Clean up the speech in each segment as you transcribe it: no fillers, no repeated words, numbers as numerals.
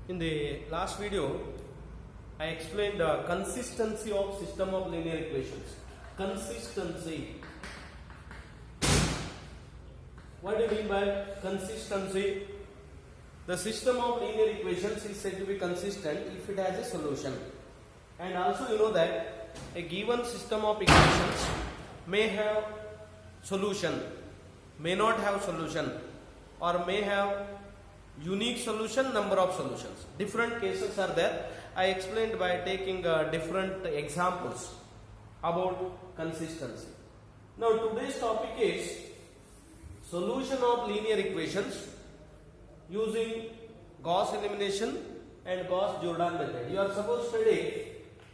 In the last video, I explained the consistency of system of linear equations. Consistency. What do you mean by consistency? The system of linear equations is said to be consistent if it has a solution. And also you know that a given system of equations may have solution, may not have solution, or may have unique solution, number of solutions. Different cases are there. I explained by taking different examples about consistency. Now today's topic is solution of linear equations using Gauss elimination and Gauss-Jordan method. You are supposed to study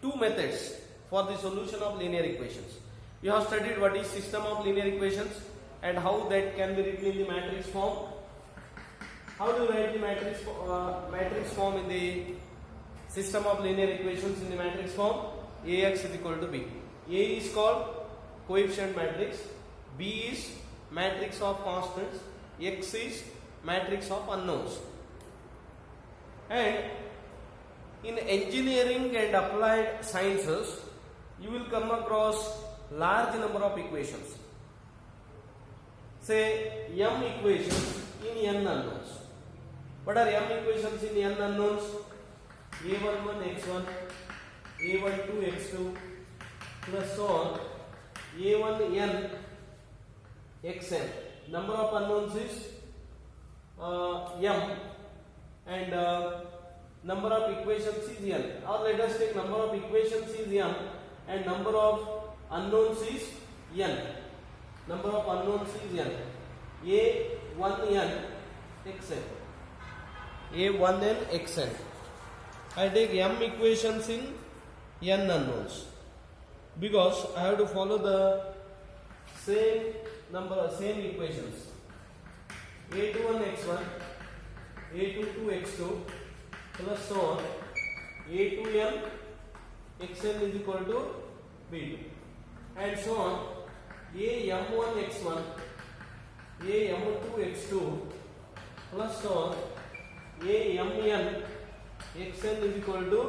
two methods for the solution of linear equations. You have studied what is system of linear equations and how that can be written in the matrix form. How do you write the matrix form in the system of linear equations in the matrix form? Ax is equal to b. A is called coefficient matrix, b is matrix of constants, x is matrix of unknowns. And in engineering and applied sciences, you will come across large number of equations. Say m equations in n unknowns. What are m equations in n unknowns? a11 x1, a12 x2 plus so on, a1n xn. Number of unknowns is m and number of equations is n. Or let us take number of equations is m and number of unknowns is n. Number of unknowns is n. a1n xn. a1n xn. I take m equations in n unknowns because I have to follow the same equations. a21 x1, a22 x2 plus so on, a2n xn is equal to b2 and so on, am1 x1, am2 x2 plus so on, amn xn is equal to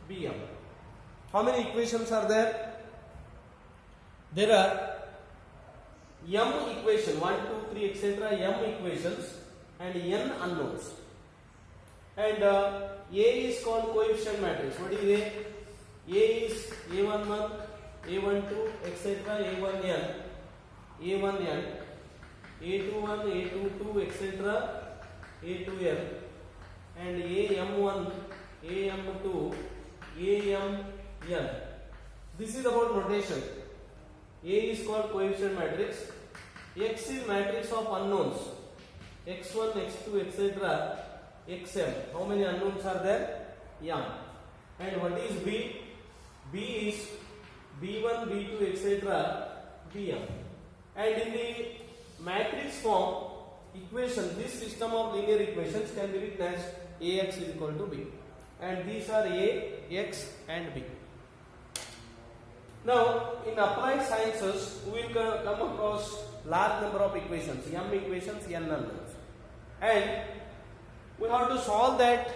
bm. How many equations are there? There are m equation 1, 2, 3 etc. m equations and n unknowns. And A is called coefficient matrix. What is A? A is a11, a12 etc. a1n, a1n, a21, a22 etc. a2n and am1, am2, amn. This is about notation. A is called coefficient matrix. X is matrix of unknowns. x1, x2 etc. xm. How many unknowns are there? M. And what is B? B is b1, b2 etc. bm. And in the matrix form equation, this system of linear equations can be written as Ax is equal to b. And these are A, X and B. Now, in applied sciences, we will come across large number of equations, m equations, n unknowns. And we have to solve that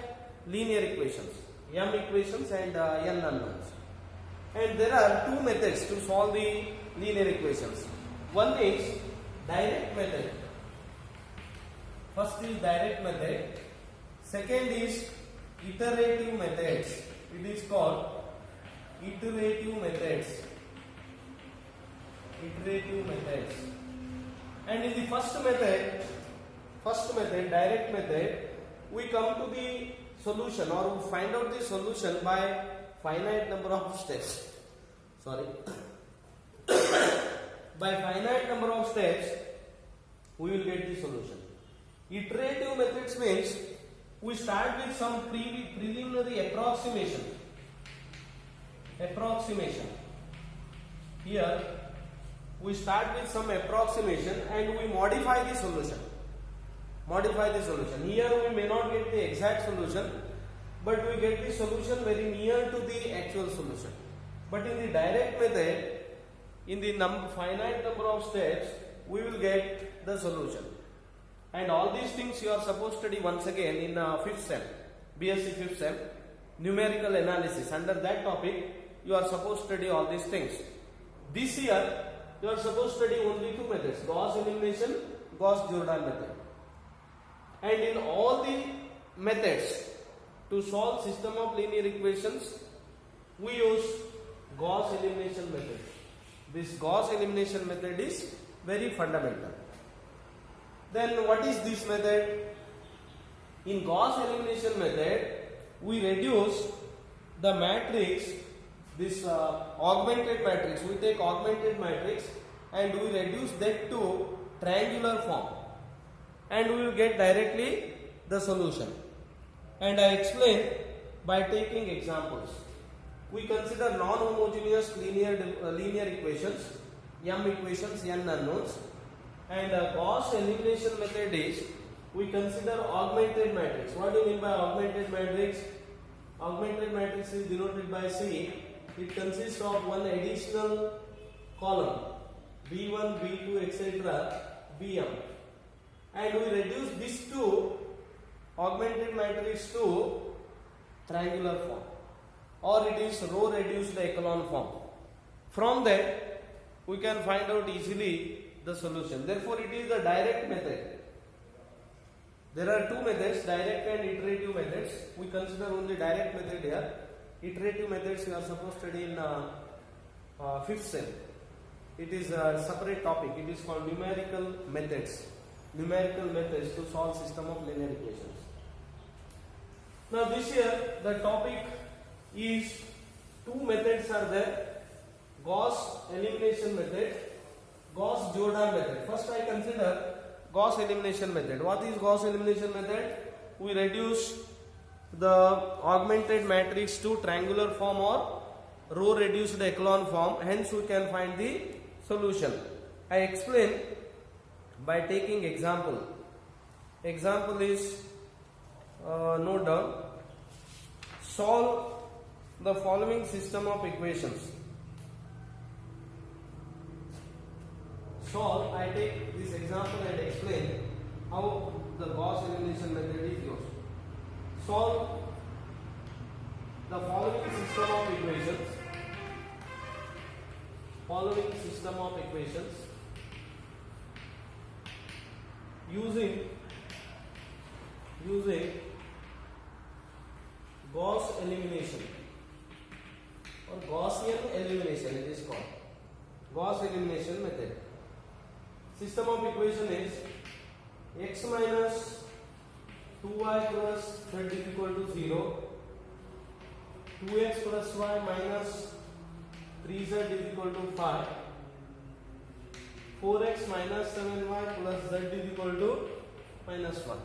linear equations, m equations and n unknowns. And there are two methods to solve the linear equations. One is direct method. First is direct method. Second is iterative methods. It is called iterative methods. Iterative methods. And in the first method, direct method, we come to the solution or we find out the solution by finite number of steps. Sorry. By finite number of steps, we will get the solution. Iterative methods means we start with some preliminary approximation. Here we start with some approximation and we modify the solution. Here we may not get the exact solution, but we get the solution very near to the actual solution. But in the direct method, in the finite number of steps, we will get the solution. And all these things you are supposed to study once again in 5th sem. BSc 5th sem, numerical analysis. Under that topic, you are supposed to study all these things. This year, you are supposed to study only two methods: Gauss elimination, Gauss-Jordan method. And in all the methods to solve system of linear equations, we use Gauss elimination method. This Gauss elimination method is very fundamental. Then what is this method? In Gauss elimination method, we reduce the matrix, this augmented matrix. We take augmented matrix and we reduce that to triangular form, and we will get directly the solution. And I explain by taking examples. We consider non-homogeneous linear equations, m equations, n unknowns, and Gauss elimination method is we consider augmented matrix. What do you mean by augmented matrix? Augmented matrix is denoted by C. It consists of one additional column, B1, B2, etc., Bm, and we reduce this to augmented matrix to triangular form, or it is row reduced echelon form. From that, we can find out easily the solution. Therefore, it is the direct method. There are two methods, direct and iterative methods. We consider only direct method here. Iterative methods you are supposed to study in 5th sem. It is a separate topic. It is called numerical methods. Numerical methods to solve system of linear equations. Now this year the topic is two methods are there: Gauss elimination method, Gauss-Jordan method. First I consider Gauss elimination method. What is Gauss elimination method? We reduce the augmented matrix to triangular form or row reduced echelon form, hence we can find the solution. I explain by taking example. Example is note down. Solve the following system of equations. Solve, I take this example and explain how the Gauss elimination method is used. Solve the following system of equations. Following system of equations using Gauss elimination or Gaussian elimination, it is called Gauss elimination method. System of equation is x minus 2y plus z is equal to 0, 2x plus y minus 3z is equal to 5, 4x minus 7y plus z is equal to minus 1.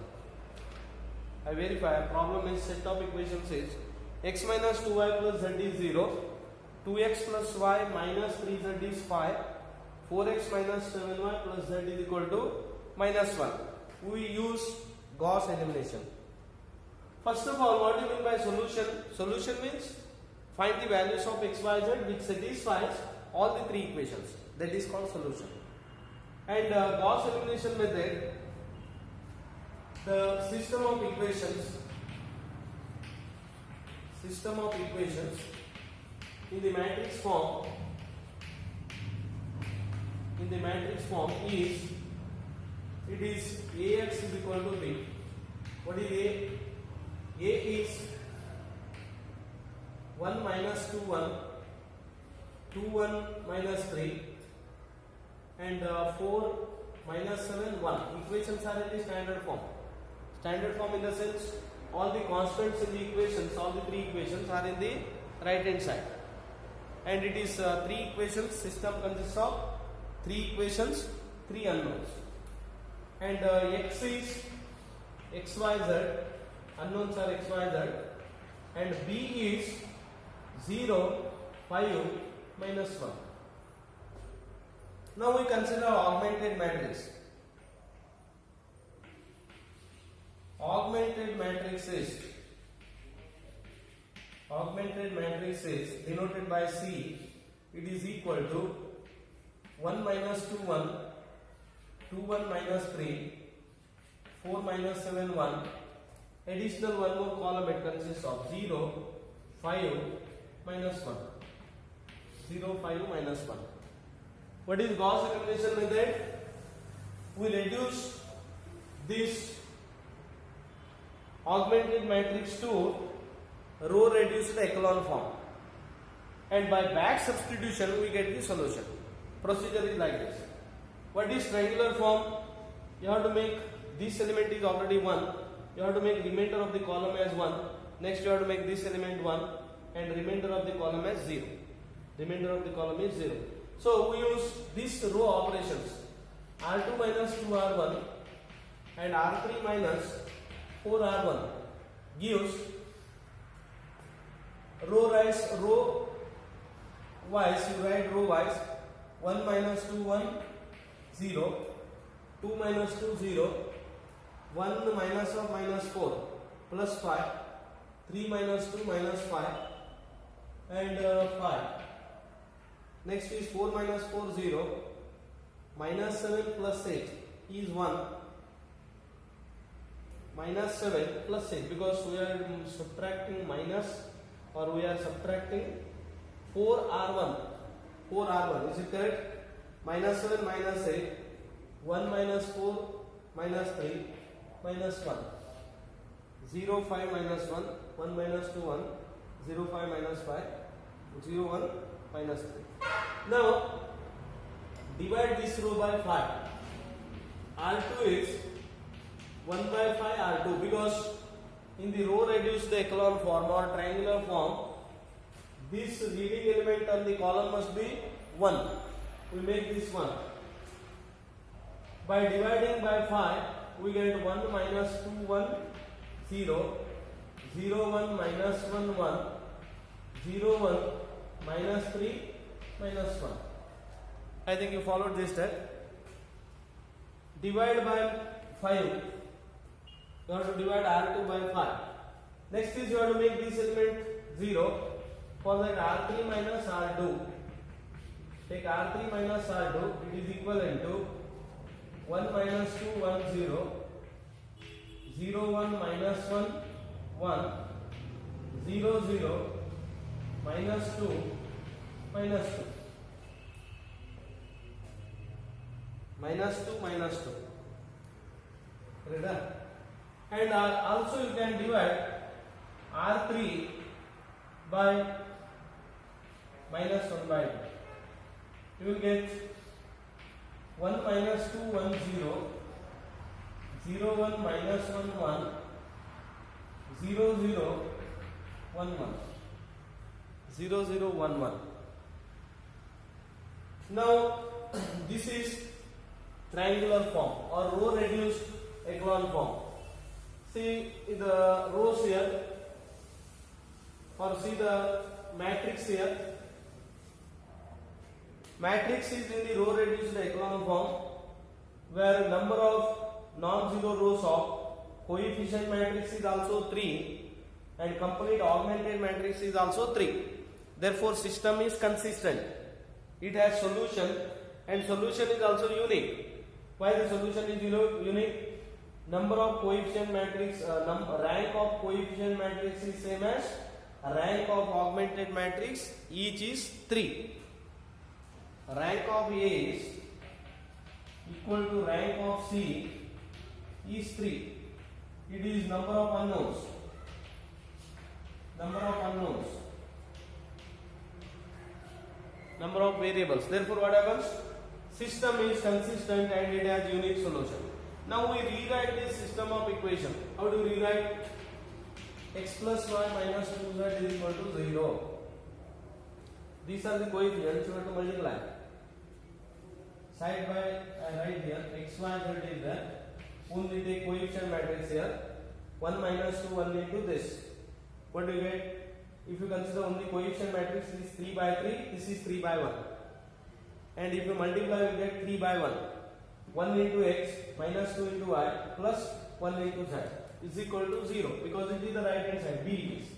I verify. Problem is set of equations is x minus 2y plus z is 0, 2x plus y minus 3z is 5, 4x minus 7y plus z is equal to minus 1. We use Gauss elimination. First of all, what do you mean by solution? Solution means find the values of x, y, z which satisfies all the three equations. That is called solution. And Gauss elimination method, the system of equations in the matrix form is, it is Ax is equal to B. What is A? A is 1 minus 2 1, 2 1 minus 3, and 4 minus 7 1. Equations are in the standard form. Standard form in the sense all the constants in the equations, all the three equations are in the right hand side. And it is three equations. System consists of three equations, three unknowns. And x is x, y, z, unknowns are x, y, z, and b is 0, 5, minus 1. Now we consider augmented matrix. Augmented matrix is denoted by C. It is equal to 1 minus 2 1, 2 1 minus 3, 4 minus 7 1, additional one more column, it consists of 0, 5, minus 1. 0, 5, minus 1. What is Gauss elimination method? We reduce this augmented matrix to row reduced echelon form, and by back substitution we get the solution. Procedure is like this. What is triangular form? You have to make this element is already 1. You have to make remainder of the column as 1. Next you have to make this element 1 and remainder of the column as 0. Remainder of the column is 0. So we use these row operations. R2 minus 2R1 and R3 minus 4R1 gives row wise, you write row wise 1 minus 2 1 0, 2 minus 2 0, 1 minus of minus 4 plus 5, 3 minus 2 minus 5 and 5. Next is 4 minus 4 0, minus 7 plus 8 is 1, minus 7 plus 8 because we are subtracting minus or we are subtracting 4R1. 4R1, is it correct? Minus 7 minus 8, 1 minus 4 minus 3 minus 1, 0 5 minus 1, 1 minus 2 1, 0 5 minus 5, 0 1 minus 3. Now divide this row by 5. R2 is 1 by 5 R2 because in the row reduced echelon form or triangular form, this leading element on the column must be 1. We make this 1. By dividing by 5, we get 1 minus 2 1 0, 0 1 minus 1 1, 0 1 minus 3 minus 1. I think you followed this step. Divide by 5. You have to divide R2 by 5. Next is you have to make this element 0. For that R3 minus R2. Take R3 minus R2. It is equivalent to 1 minus 2 1 0, 0 1 minus 1 1, 0 0 minus 2 minus 2. Minus 2 minus 2. Ready? And also you can divide R3 by minus 1 by 2. You will get 1 minus 2 1 0, 0 1 minus 1 1, 0 0 1 1, 0 0 1 1. Now this is triangular form or row reduced echelon form. See the rows here or see the matrix here. Matrix is in the row reduced echelon form where number of non-zero rows of coefficient matrix is also 3 and complete augmented matrix is also 3. Therefore system is consistent. It has solution and solution is also unique. Why the solution is unique? Number of coefficient matrix, rank of coefficient matrix is same as rank of augmented matrix, each is 3. Rank of A is equal to rank of C is 3. It is number of unknowns. Number of unknowns. Number of variables. Therefore what happens? System is consistent and it has unique solution. Now we rewrite this system of equation. How do we rewrite? X plus y minus 2z is equal to 0. These are the coefficients you have to multiply. Side by I write here x, y, z is there. Only take coefficient matrix here. 1 minus 2 1 into this. What do you get? If you consider only coefficient matrix, this is 3 by 3, this is 3 by 1. And if you multiply, you get 3 by 1. 1 into x minus 2 into y plus 1 into z is equal to 0 because it is the right hand side, b is.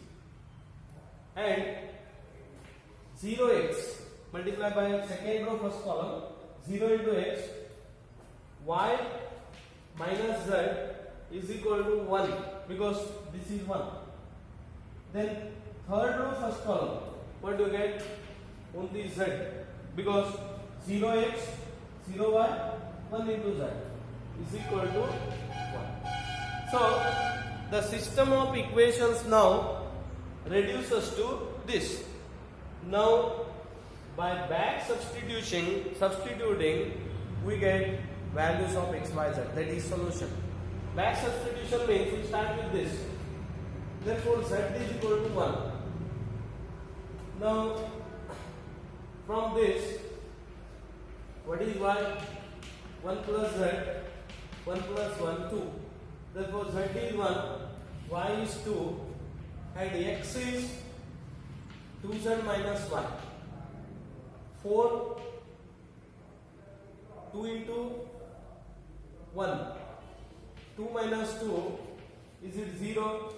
And 0x multiplied by second row first column, 0 into x, y minus z is equal to 1. because this is 1. Then third row first column, what do you get? Only z, because 0x 0y 1 into z is equal to 1. So the system of equations now reduces to this. Now by back substituting we get values of x, y, z, that is solution. Back substitution means we start with this, therefore z is equal to 1. Now from this, what is y? 1 plus z, 1 plus 1, 2. Therefore z is 1, y is 2, and x is 2z minus 1. 4, 2 into 1. 2 minus 2, is it 0?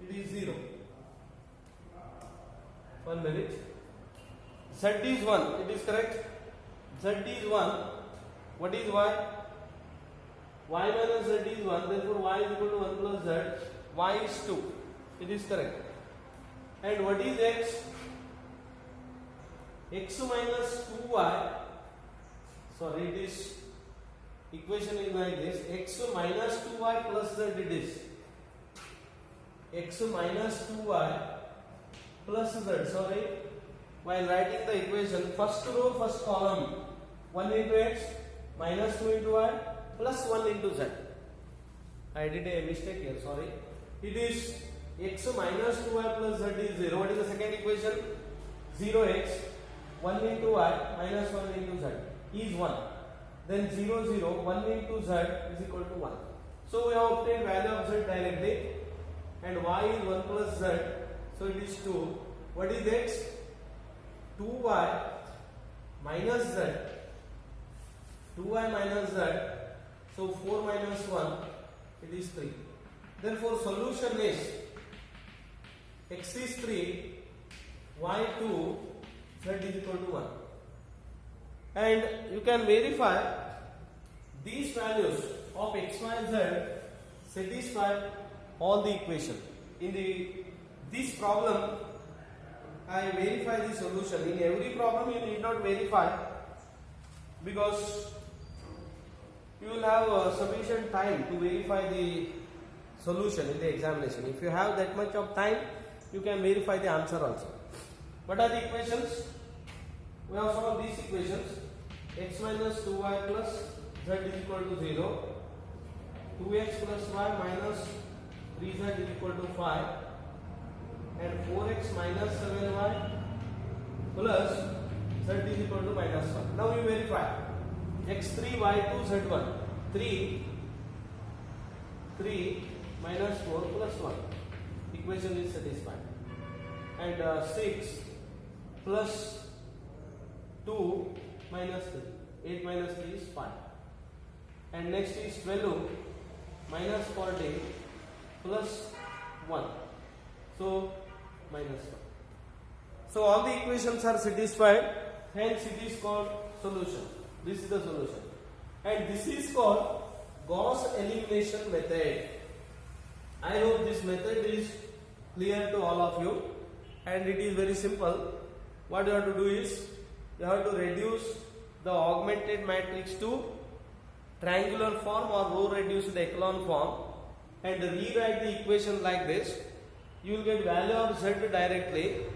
It is 0. 1 minute. Z is 1, it is correct. Z is 1. What is y? Y minus z is 1, therefore y is equal to 1 plus z. Y is 2, it is correct. And what is x? X minus 2y, sorry, it is equation is like this, x minus 2y plus z it is. X minus 2y plus z, sorry, while writing the equation, first row, first column, 1 into x, minus 2 into y, plus 1 into z. I did a mistake here, sorry. It is x minus 2y plus z is 0. What is the second equation? 0x, 1 into y, minus 1 into z is 1. Then 0, 0, 1 into z is equal to 1. So we have obtained value of z directly, and y is 1 plus z, so it is 2. What is x? 2y minus z. 2y minus z, so 4 minus 1, it is 3. Therefore solution is x is 3, y 2, z is equal to 1. And you can verify these values of x, y, z satisfy all the equation. In this problem, I verify the solution. In every problem you need not verify, because you will have sufficient time to verify the solution in the examination. If you have that much of time, you can verify the answer also. What are the equations? We have solved these equations. X minus 2y plus z is equal to 0. 2x plus y minus 3z is equal to 5. And 4x minus 7y plus z is equal to minus 1. Now we verify. x3, y2, z1. 3 minus 4 plus 1. Equation is satisfied. And 6 plus 2 minus 3. 8 minus 3 is 5. And next is 12 minus 40 plus 1. So minus 1. So all the equations are satisfied, hence it is called solution. This is the solution. And this is called Gauss elimination method. I hope this method is clear to all of you, and it is very simple. What you have to do is, you have to reduce the augmented matrix to triangular form or row reduced echelon form, and rewrite the equation like this. You will get value of z directly.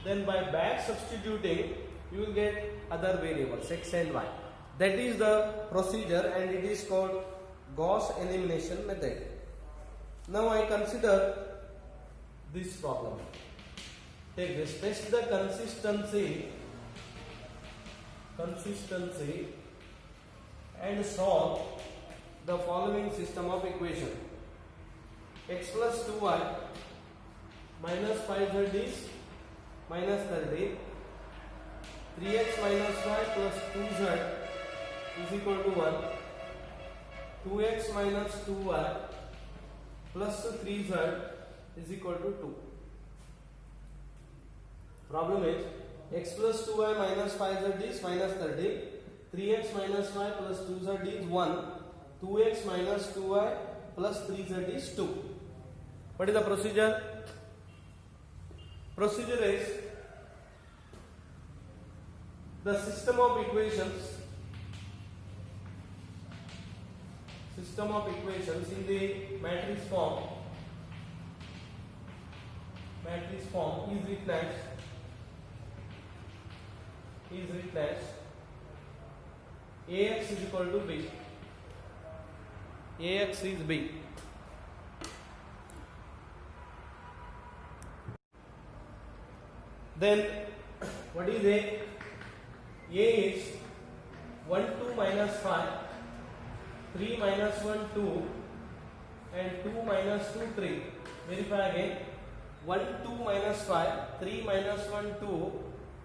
Then by back substituting, you will get other variables x and y. That is the procedure, and it is called Gauss elimination method. Now I consider this problem. Take this, test the consistency and solve the following system of equation. X plus 2y minus 5z is minus 30. 3x minus y plus 2z is equal to 1. 2x minus 2y plus 3z is equal to 2. Problem is, x plus 2y minus 5z is minus 30. 3x minus y plus 2z is 1. 2x minus 2y plus 3z is 2. What is the procedure? Procedure is the system of equations in the matrix form is written as Ax is equal to b. Ax is b. Then what is A? A is 1 2 minus 5, 3 minus 1 2, and 2 minus 2 3. Verify again. 1 2 minus 5, 3 minus 1 2,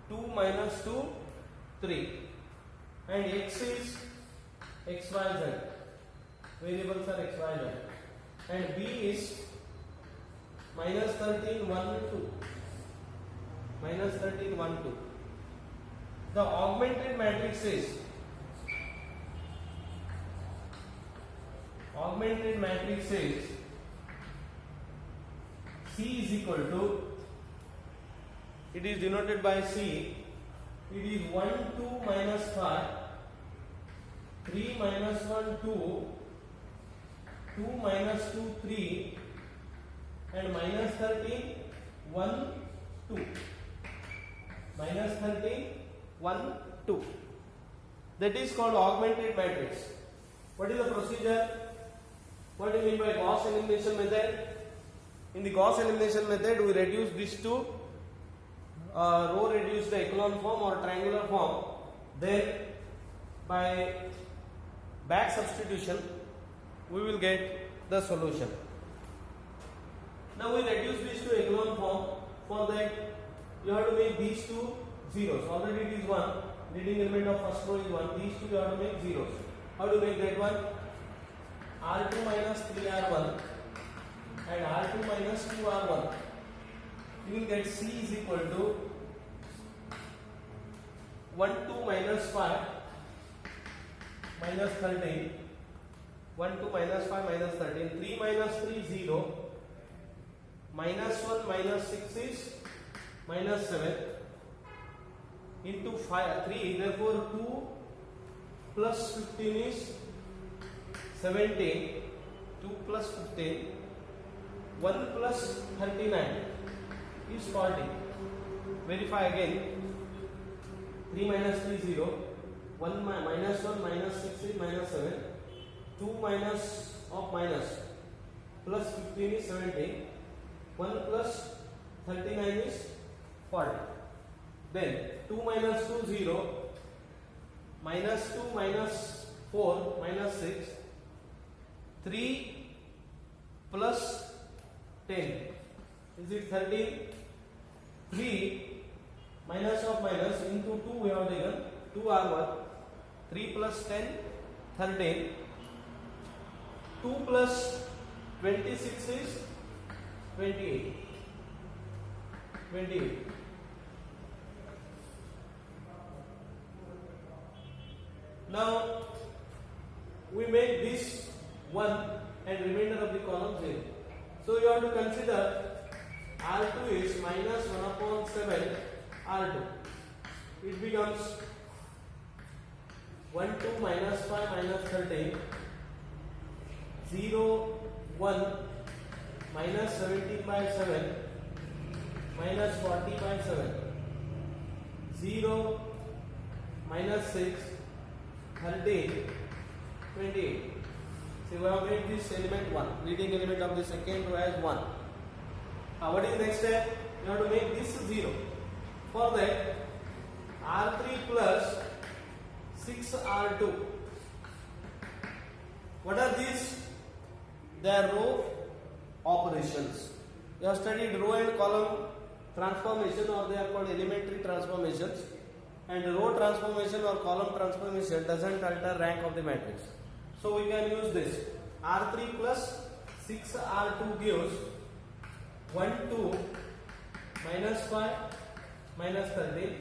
2 minus 2 3. And x is x y z. Variables are x y z. And b is minus 13 1 2. Minus 13 1 2. The augmented matrix is C is equal to, it is denoted by C, it is 1 2 minus 5, 3 minus 1 2, 2 minus 2 3, and minus 13 1 2. Minus 13 1 2. That is called augmented matrix. What is the procedure? What do you mean by Gauss elimination method? In the Gauss elimination method, we reduce this to row reduced echelon form or triangular form. Then by back substitution, we will get the solution. Now we reduce this to echelon form. For that, you have to make these two zeros. Already it is 1. Leading element of first row is 1. These two you have to make zeros. How to make that one? R2 minus 3R1 and R2 minus 2R1. You will get C is equal to 1 2 minus 5 minus 13. 1 2 minus 5 minus 13. 3 minus 3 0. Minus 1 minus 6 is minus 7 into 5 3. Therefore 2 plus 15 is 17. 2 plus 15. 1 plus 39 is 40. Verify again. 3 minus 3 0. 1 minus 1 minus 6 is minus 7. 2 minus of minus plus 15 is 17. 1 plus 39 is 40. Then 2 minus 2 0. Minus 2 minus 4 minus 6. 3 plus 10. Is it 13? 3 minus of minus into 2 we have taken. 2 are what? 3 plus 10, 13. 2 plus 26 is 28. 28. Now we make this 1 and remainder of the column 0. So you have to consider R2 is minus 1 upon 7 R2. It becomes 1 2 minus 5 minus 13. 0 1 minus 17 by 7 minus 40 by 7. 0 minus 6 13 28. So we have made this element 1. Leading element of the second row as 1. Now what is the next step? You have to make this 0. For that, R3 plus 6R2. What are these? They are row operations. You have studied row and column transformation, or they are called elementary transformations. And row transformation or column transformation doesn't alter rank of the matrix. So we can use this. R3 plus 6R2 gives 1 2 minus 5 minus 13.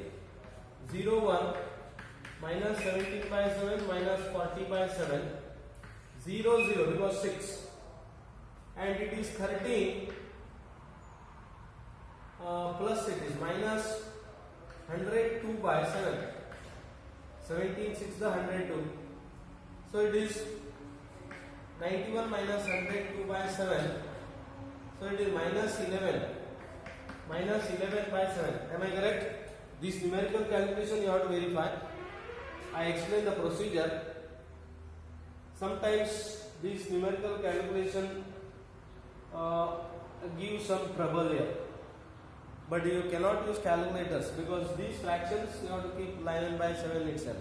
0 1 minus 17 by 7 minus 40 by 7. 0 0 because 6. and it is 13 plus it is minus 102 by 7. 17 6 the 102. So it is 91 minus 102 by 7. So it is minus 11. Minus 11 by 7. Am I correct? This numerical calculation you have to verify. I explain the procedure. Sometimes this numerical calculation gives some trouble here. But you cannot use calculators because these fractions you have to keep 11 by 7 itself.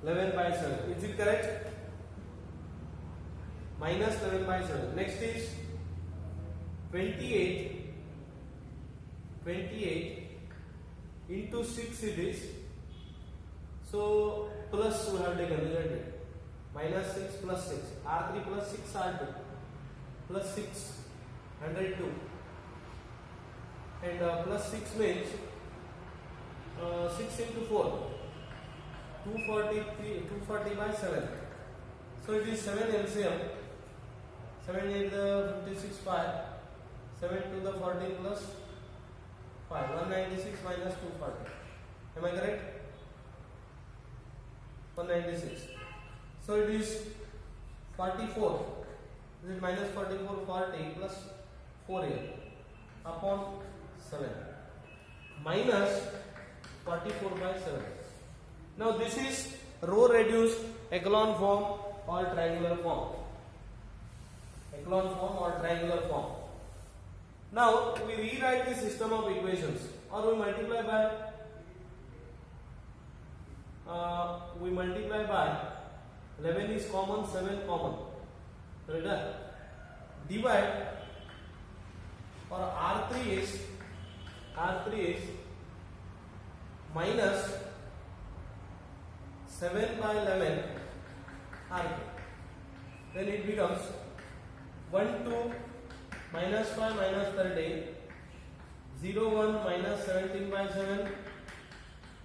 11 by 7. Is it correct? Minus 11 by 7. Next is 28. 28 into 6 it is. So plus we have taken, isn't it? Minus 6 plus 6. R3 plus 6 R2 plus 6 102. And plus 6 means 6 into 4 240 by 7. So it is 7 LCM. 7 is the 56 5. 7 to the 14 plus 5. 196 minus 240. Am I correct? 196. So it is 44. Is it minus 44 40 plus 4 here upon 7 minus 44 by 7. Now this is row reduced echelon form or triangular form. Echelon form or triangular form. Now we rewrite the system of equations or we multiply by 11 is common, 7 common. Right? Divide or R3 is minus 7 by 11 R2. Then it becomes 1 2 minus 5 minus 13 0 1 minus 17 by 7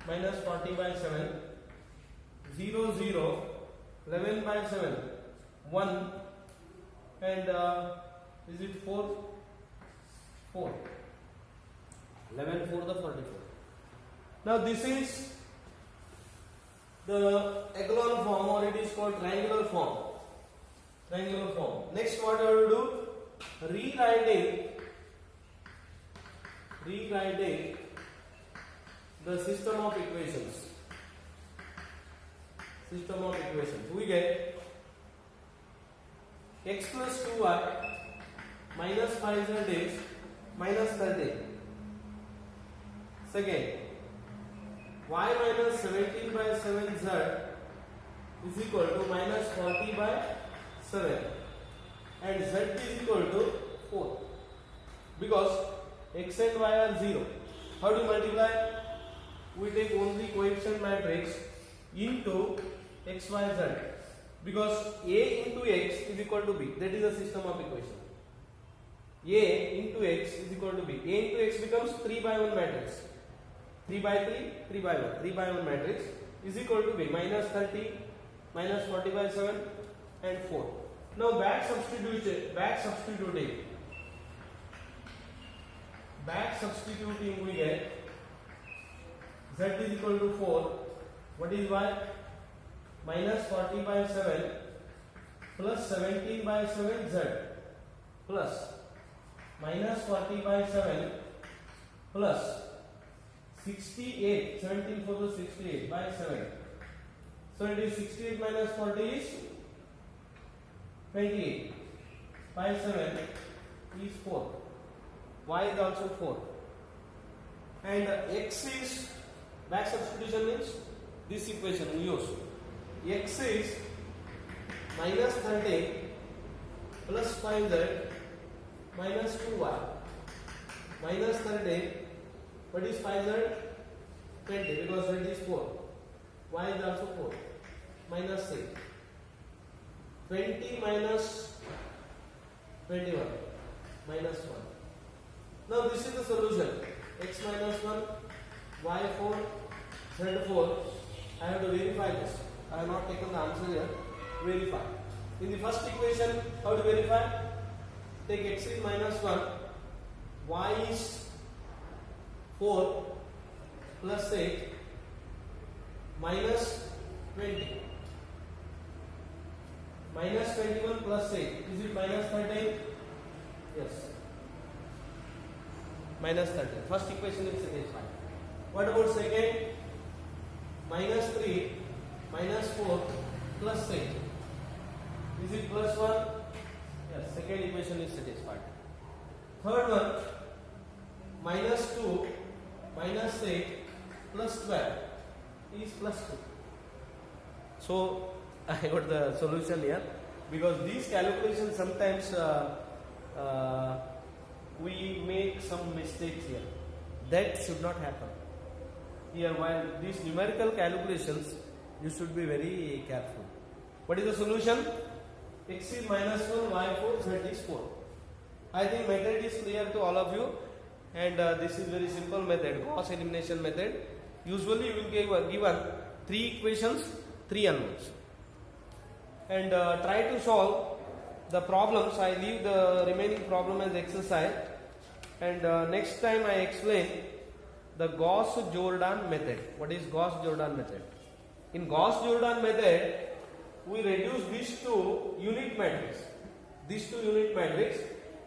minus 40 by 7 0 0 11 by 7 1 and is it 4 4 11 4 the 44. Now this is the echelon form or it is called triangular form. Triangular form. Next what I will do? Rewriting the system of equations. System of equations. We get x plus 2y minus 5z is minus 13. Second, y minus 17 by 7z is equal to minus 40 by 7 and z is equal to 4 because x and y are 0. How do you multiply? We take only coefficient matrix into x, y, z because a into x is equal to b. That is the system of equation. A into x is equal to b. A into x becomes 3 by 1 matrix. 3 by 3, 3 by 1. 3 by 1 matrix is equal to b. Minus 30, minus 40 by 7 and 4. Now back substituting we get z is equal to 4. What is y? Minus 40 by 7 plus 17 by 7 z plus minus 40 by 7 plus 68, 17 for the 68 by 7. So it is 68 minus 40 is 28 by 7 is 4. Y is also 4. And x is back substitution means this equation we use. X is minus 13 plus 5z minus 2y minus 13. What is 5z? 20 because z is 4. Y is also 4 minus 6. 20 minus 21 minus 1. Now this is the solution. X minus 1, y 4, z 4. I have to verify this. I have not taken the answer here. Verify. In the first equation, how to verify? take x is minus 1, y is 4 plus 8 minus 20. Minus 21 plus 8. Is it minus 13? Yes. Minus 13. First equation is satisfied. What about second? Minus 3 minus 4 plus 8. Is it plus 1? Yes. Second equation is satisfied. Third one, minus 2 minus 8 plus 12 is plus 2. So I got the solution here, because these calculations sometimes we make some mistakes here. That should not happen. Here, while these numerical calculations, you should be very careful. What is the solution? X is minus 1, y 4, z is 4. I think method is clear to all of you, and this is very simple method, Gauss elimination method. Usually you will give given 3 equations, 3 unknowns, and try to solve the problems. I leave the remaining problem as exercise, and next time I explain the Gauss-Jordan method. What is Gauss-Jordan method? In Gauss-Jordan method, we reduce these two unit matrix.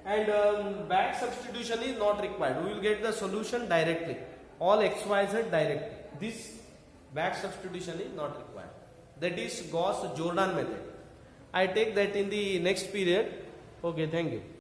And back substitution is not required. We will get the solution directly. All x, y, z directly. This back substitution is not required. That is Gauss-Jordan method. I take that in the next period. Okay, thank you.